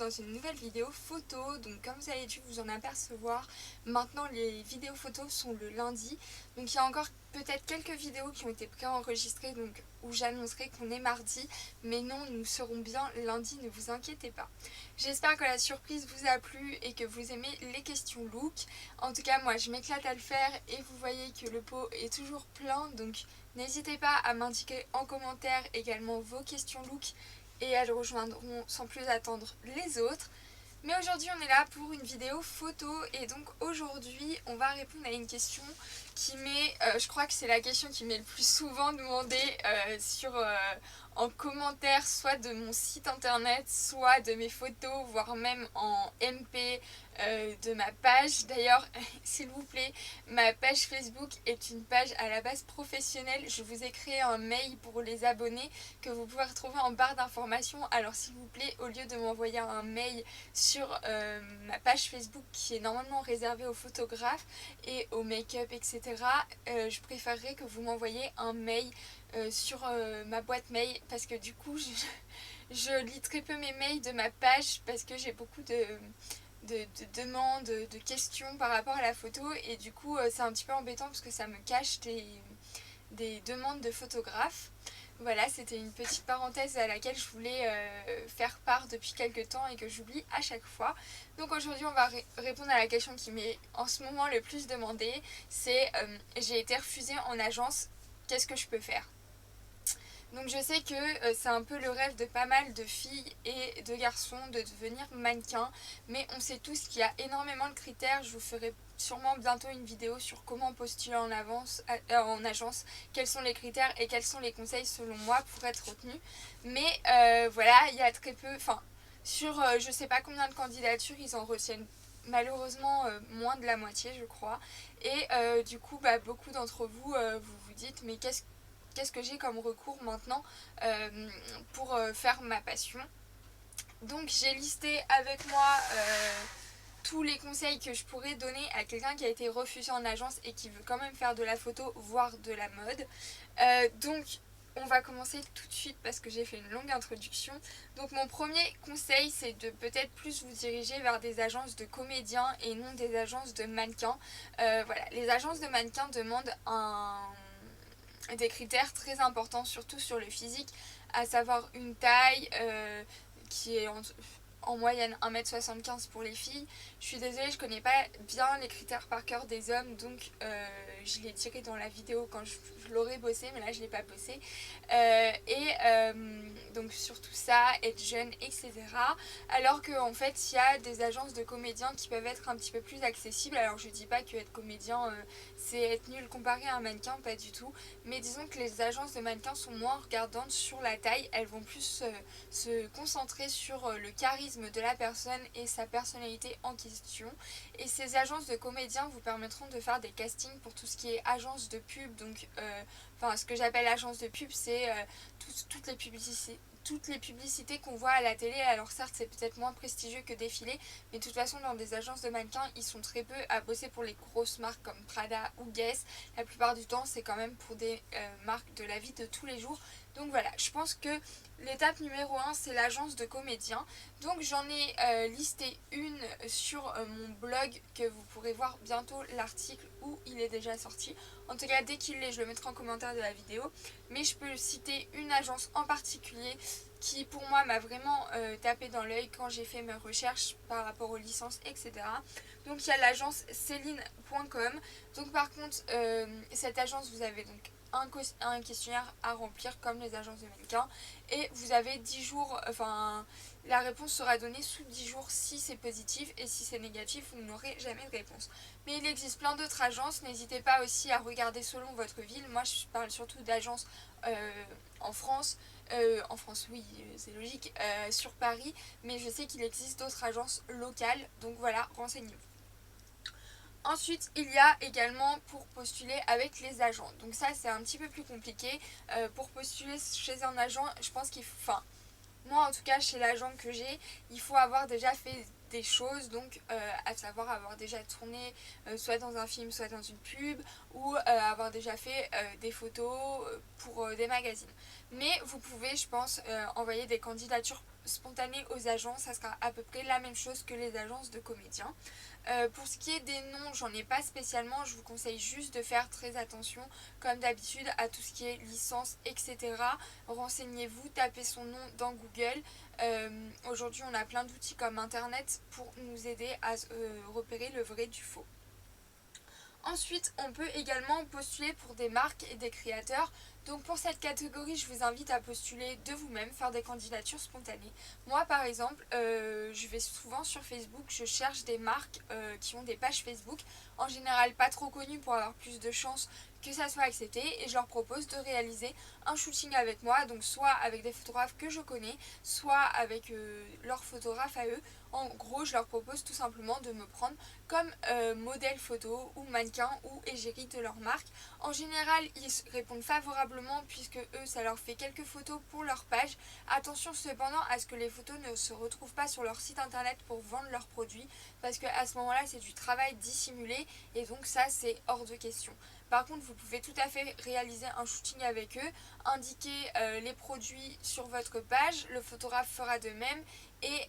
dans une nouvelle vidéo photo. Donc comme vous avez dû vous en apercevoir, maintenant les vidéos photos sont le lundi. Donc il y a encore peut-être quelques vidéos qui ont été préenregistrées donc où j'annoncerai qu'on est mardi. Mais non, nous serons bien lundi, ne vous inquiétez pas. J'espère que la surprise vous a plu et que vous aimez les questions look. En tout cas moi je m'éclate à le faire et vous voyez que le pot est toujours plein. Donc n'hésitez pas à m'indiquer en commentaire également vos questions look et elles rejoindront sans plus attendre les autres. Mais aujourd'hui on est là pour une vidéo photo et donc aujourd'hui on va répondre à une question qui m'est, je crois que c'est la question qui m'est le plus souvent demandée en commentaire, soit de mon site internet, soit de mes photos, voire même en MP de ma page. D'ailleurs, s'il vous plaît, ma page Facebook est une page à la base professionnelle. Je vous ai créé un mail pour les abonnés que vous pouvez retrouver en barre d'informations. Alors s'il vous plaît, au lieu de m'envoyer un mail sur ma page Facebook qui est normalement réservée aux photographes et au make-up, etc., je préférerais que vous m'envoyiez un mail sur ma boîte mail parce que du coup je lis très peu mes mails de ma page parce que j'ai beaucoup de demandes, de questions par rapport à la photo et du coup c'est un petit peu embêtant parce que ça me cache des demandes de photographes. Voilà, c'était une petite parenthèse à laquelle je voulais faire part depuis quelques temps et que j'oublie à chaque fois. Donc aujourd'hui on va répondre à la question qui m'est en ce moment le plus demandée, c'est j'ai été refusée en agence, qu'est-ce que je peux faire ? Donc je sais que c'est un peu le rêve de pas mal de filles et de garçons de devenir mannequin, mais on sait tous qu'il y a énormément de critères. Je vous ferai sûrement bientôt une vidéo sur comment postuler en agence, quels sont les critères et quels sont les conseils selon moi pour être retenu. Mais voilà, il y a très peu, enfin sur je sais pas combien de candidatures, ils en retiennent malheureusement moins de la moitié je crois. Et du coup beaucoup d'entre vous vous dites mais qu'est-ce que j'ai comme recours maintenant pour faire ma passion. Donc j'ai listé avec moi tous les conseils que je pourrais donner à quelqu'un qui a été refusé en agence et qui veut quand même faire de la photo, voire de la mode. Donc on va commencer tout de suite parce que j'ai fait une longue introduction. Donc mon premier conseil, c'est de peut-être plus vous diriger vers des agences de comédiens et non des agences de mannequins. Voilà, les agences de mannequins demandent des critères très importants, surtout sur le physique, à savoir une taille qui est en moyenne 1m75 pour les filles. Je suis désolée, je connais pas bien les critères par cœur des hommes, donc je l'ai tiré dans la vidéo quand je l'aurais bossé, mais là je l'ai pas bossé. Donc surtout ça, être jeune, etc. Alors qu'en fait, il y a des agences de comédiens qui peuvent être un petit peu plus accessibles. Alors je dis pas que être comédien, c'est être nul comparé à un mannequin, pas du tout. Mais disons que les agences de mannequins sont moins regardantes sur la taille. Elles vont plus se concentrer sur le charisme de la personne et sa personnalité en question. Et ces agences de comédiens vous permettront de faire des castings pour tout ce qui est agence de pub. Donc, ce que j'appelle agence de pub, c'est toutes les publicités qu'on voit à la télé. Alors certes c'est peut-être moins prestigieux que défilé, mais de toute façon dans des agences de mannequins ils sont très peu à bosser pour les grosses marques comme Prada ou Guess. La plupart du temps c'est quand même pour des marques de la vie de tous les jours. Donc voilà, je pense que l'étape numéro 1 c'est l'agence de comédiens. Donc j'en ai listé une sur mon blog que vous pourrez voir bientôt l'article où il est déjà sorti. En tout cas dès qu'il l'est je le mettrai en commentaire de la vidéo. Mais je peux citer une agence en particulier qui pour moi m'a vraiment tapé dans l'œil quand j'ai fait mes recherches par rapport aux licences, etc. Donc il y a l'agence Céline.com. Donc par contre cette agence vous avez donc un questionnaire à remplir comme les agences de mannequins et vous avez 10 jours, la réponse sera donnée sous 10 jours si c'est positif et si c'est négatif vous n'aurez jamais de réponse. Mais il existe plein d'autres agences, n'hésitez pas aussi à regarder selon votre ville. Moi je parle surtout d'agences en France. En France oui c'est logique, sur Paris, mais je sais qu'il existe d'autres agences locales, donc voilà, renseignez-vous. Ensuite, il y a également pour postuler avec les agents. Donc ça, c'est un petit peu plus compliqué. Pour postuler chez un agent, je pense qu'il faut... Moi, en tout cas, chez l'agent que j'ai, il faut avoir déjà fait des choses, donc à savoir avoir déjà tourné soit dans un film, soit dans une pub, ou avoir déjà fait des photos pour des magazines. Mais vous pouvez, je pense, envoyer des candidatures spontanées aux agences, ça sera à peu près la même chose que les agences de comédiens. Pour ce qui est des noms, j'en ai pas spécialement, je vous conseille juste de faire très attention, comme d'habitude, à tout ce qui est licence, etc. Renseignez-vous, tapez son nom dans Google. Aujourd'hui, on a plein d'outils comme Internet pour nous aider à repérer le vrai du faux. Ensuite, on peut également postuler pour des marques et des créateurs. Donc pour cette catégorie, je vous invite à postuler de vous-même, faire des candidatures spontanées. Moi par exemple, je vais souvent sur Facebook, je cherche des marques qui ont des pages Facebook, en général pas trop connues pour avoir plus de chances que ça soit accepté, et je leur propose de réaliser un shooting avec moi, donc soit avec des photographes que je connais, soit avec leurs photographes à eux. En gros, je leur propose tout simplement de me prendre comme modèle photo ou mannequin ou égérie de leur marque. En général, ils répondent favorablement puisque eux, ça leur fait quelques photos pour leur page. Attention cependant à ce que les photos ne se retrouvent pas sur leur site internet pour vendre leurs produits, parce qu'à ce moment-là, c'est du travail dissimulé et donc ça, c'est hors de question. Par contre, vous pouvez tout à fait réaliser un shooting avec eux, indiquer les produits sur votre page, le photographe fera de même et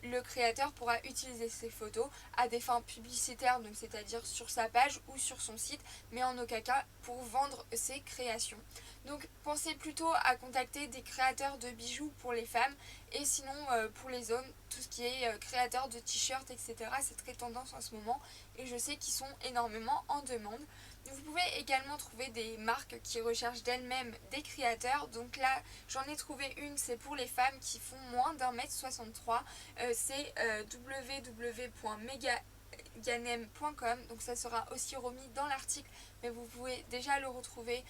le créateur pourra utiliser ces photos à des fins publicitaires, donc c'est-à-dire sur sa page ou sur son site, mais en aucun cas pour vendre ses créations. Donc pensez plutôt à contacter des créateurs de bijoux pour les femmes, et sinon pour les hommes, tout ce qui est créateur de t-shirts, etc. C'est très tendance en ce moment et je sais qu'ils sont énormément en demande. Vous pouvez également trouver des marques qui recherchent d'elles-mêmes des créateurs. Donc là, j'en ai trouvé une, c'est pour les femmes qui font moins d'1m63. C'est www.megaganem.com. Donc ça sera aussi remis dans l'article, mais vous pouvez déjà le retrouver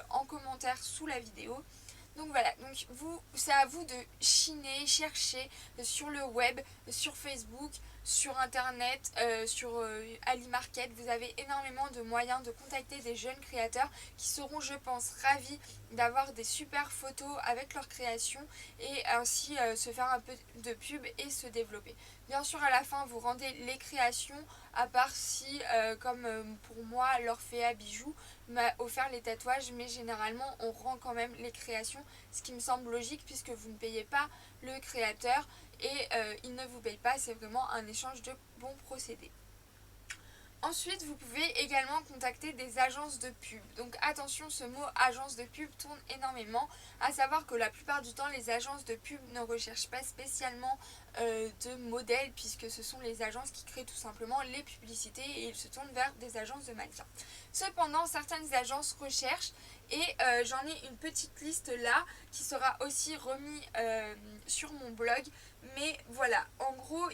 en commentaire sous la vidéo. Donc voilà, donc c'est à vous de chiner, chercher sur le web, sur Facebook, sur internet, sur AliMarket. Vous avez énormément de moyens de contacter des jeunes créateurs qui seront, je pense, ravis d'avoir des super photos avec leur création et ainsi se faire un peu de pub et se développer. Bien sûr, à la fin, vous rendez les créations, à part si, comme pour moi, l'Orphea Bijoux m'a offert les tatouages, mais généralement, on rend quand même les créations, ce qui me semble logique puisque vous ne payez pas le créateur et il ne vous paye pas, c'est vraiment un échange de bons procédés. Ensuite, vous pouvez également contacter des agences de pub. Donc attention, ce mot agence de pub tourne énormément. À savoir que la plupart du temps, les agences de pub ne recherchent pas spécialement de modèles, puisque ce sont les agences qui créent tout simplement les publicités et ils se tournent vers des agences de mannequins. Cependant, certaines agences recherchent et j'en ai une petite liste là qui sera aussi remise sur mon blog. Mais voilà, en gros,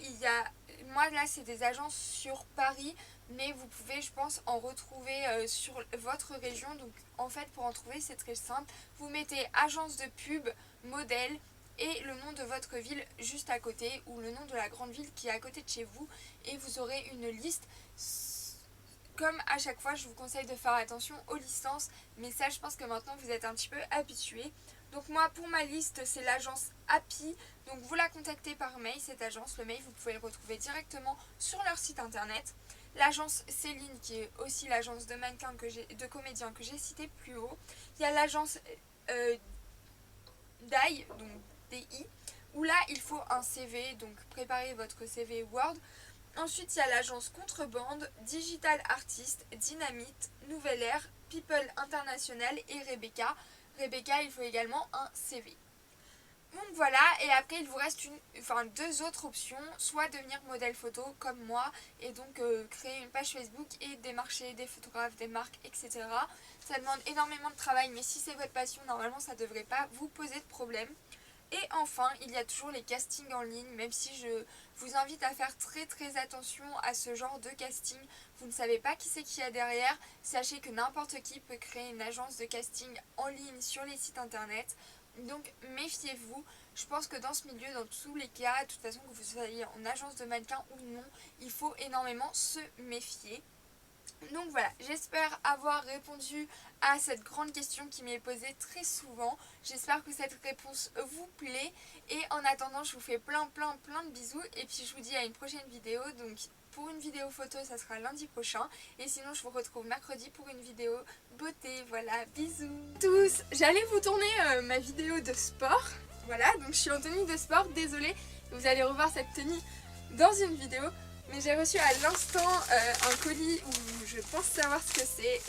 moi là c'est des agences sur Paris, mais vous pouvez, je pense, en retrouver sur votre région. Donc en fait, pour en trouver, c'est très simple. Vous mettez agence de pub, modèle et le nom de votre ville juste à côté, ou le nom de la grande ville qui est à côté de chez vous, et vous aurez une liste. Comme à chaque fois, je vous conseille de faire attention aux licences, mais ça, je pense que maintenant, vous êtes un petit peu habitués. Donc moi, pour ma liste, c'est l'agence Happy. Donc vous la contactez par mail, cette agence. Le mail, vous pouvez le retrouver directement sur leur site internet. L'agence Céline, qui est aussi l'agence de mannequins de comédiens que j'ai cité plus haut. Il y a l'agence DAI, donc DI, où là, il faut un CV, donc préparez votre CV Word. Ensuite, il y a l'agence Contrebande, Digital Artist, Dynamite, Nouvelle Air, People International et Rebecca. Rebecca, il faut également un CV. Donc voilà, et après il vous reste deux autres options, soit devenir modèle photo comme moi et donc créer une page Facebook et démarcher des photographes, des marques, etc. Ça demande énormément de travail, mais si c'est votre passion, normalement ça ne devrait pas vous poser de problème. Et enfin, il y a toujours les castings en ligne, même si je vous invite à faire très très attention à ce genre de casting. Vous ne savez pas qui c'est qu'il y a derrière. Sachez que n'importe qui peut créer une agence de casting en ligne sur les sites internet. Donc méfiez-vous. Je pense que dans ce milieu, dans tous les cas, de toute façon que vous soyez en agence de mannequin ou non, il faut énormément se méfier. Donc voilà, j'espère avoir répondu à cette grande question qui m'est posée très souvent. J'espère que cette réponse vous plaît. Et en attendant, je vous fais plein de bisous. Et puis je vous dis à une prochaine vidéo. Donc pour une vidéo photo, ça sera lundi prochain. Et sinon, je vous retrouve mercredi pour une vidéo beauté. Voilà, bisous tous. J'allais vous tourner ma vidéo de sport. Voilà, donc je suis en tenue de sport. Désolée, vous allez revoir cette tenue dans une vidéo. Mais j'ai reçu à l'instant un colis où je pense savoir ce que c'est.